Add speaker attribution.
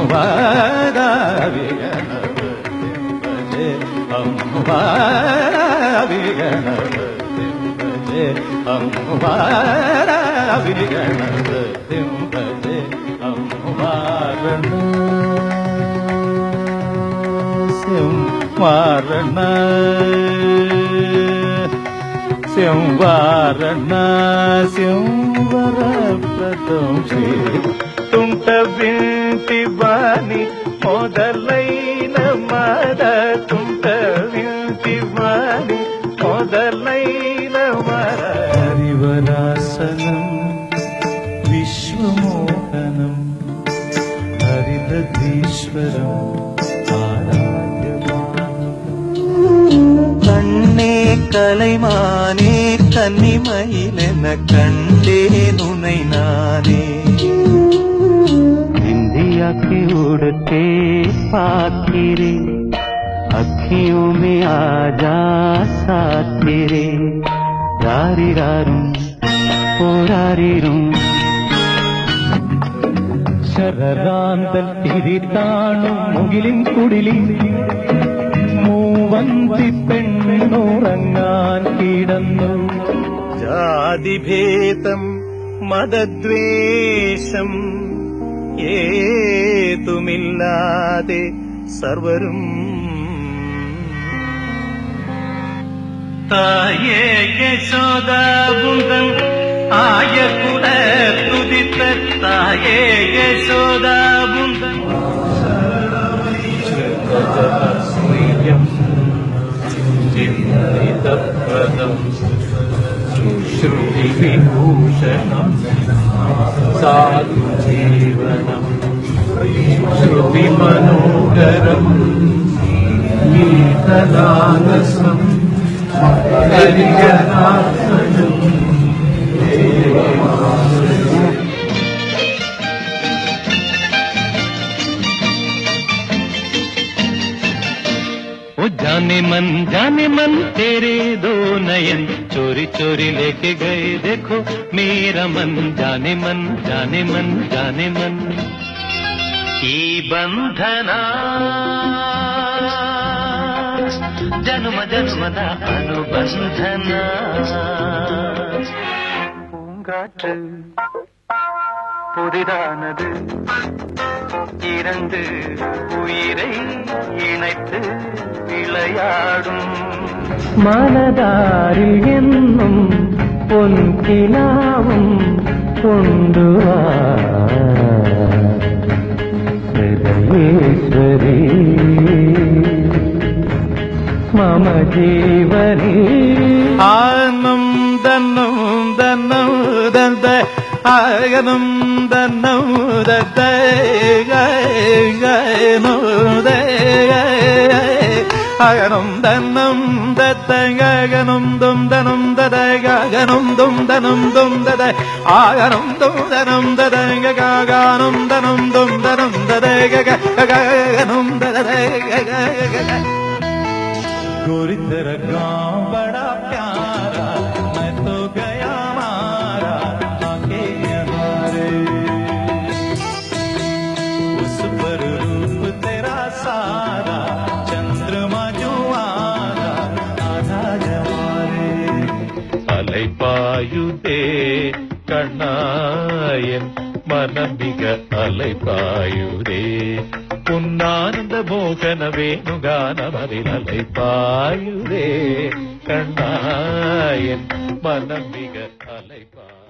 Speaker 1: അമ്മുവാരാവി ഗണപതിം ഭജേ അമ്മുവാരാവി ഗണപതിം ഭജേ അമ്മുവാരാവി ഗണപതിം ഭജേ അമ്മുവാരണ വാരണ വാരണ వరప్రదం శ్రీ తుంట వింటి వాణి మొదలైన మద తుంట వింటి వాణి మొదలైన హరివరాసనం విశ్వమోహనం హరిదీశ్వరం கண்ணே கலைமானே கன்னிமயிலென கண்டேனுனை நானே इंडिया की उड़ते पाखिरे अखियों में आजा साथ तेरे रारी रारूं ओ रारी रूं ശരറാന്തൽ തിരിത്താണു മുകിലിൻ കുടിലിൽ മൂവന്തി പെണ്ണുറങ്ങാൻ കിടന്നു ജാതിഭേദം മതദ്വേഷം ഏതുമില്ലാതെ സർവരും തായേ യശോദാബുന്ദൻ ആയ കുട തുതിത്ത തായേ യശോദാബുന്ദൻ ശ്രീയം ചിന്തിതപ്രദം ശ്രുതിവിഭൂഷണം സാധുജീവനം ശ്രുതിമനോഹരം ഗീതദാനസം ഹരിജനാസനം जाने मन तेरे दो नयन चोरी चोरी लेके गए देखो मेरा मन जाने मन जाने मन जाने मन ಈ ಬಂಧನ ಜನ್ಮ ಜನ್ಮದ ಅನುಬಂಧನ பூங்காற்று புதிதானது இரண்டு உயிரை இணைத்து விளையாடும் மனதாரில் என்னும் பொன்கினாவும் கொண்டு வா ഹൃദയേശ്വരി മമ ജീവനി ആനം ദന്നം ദന്നം ദന്ത ആഗനം ദന്നം ദന്ത ഗനോ അഗനം ദന്നം ദത്ത ഗനം ദും ദനം ദദ ഗനം ദും ദനം ദും ദദ ആഗനം ദും ദനം ദദ ഗനം ദനം ദും ദനം ദദ ഗനം ദദ गोरी तेरा गाँव बड़ा प्यारा मैं तो गया मारा आके हमारे उस पर रूप तेरा सारा चंद्रमा जो आधा आधा जवारे अलै पायुदे कണ്ണായൻ മനമിക അலை പായുരേ പുന്നാനന്ദ മോഹന വേണുഗാനമതിലலை പായുരേ കണ്ണായൻ മനമിക അலை പായുരേ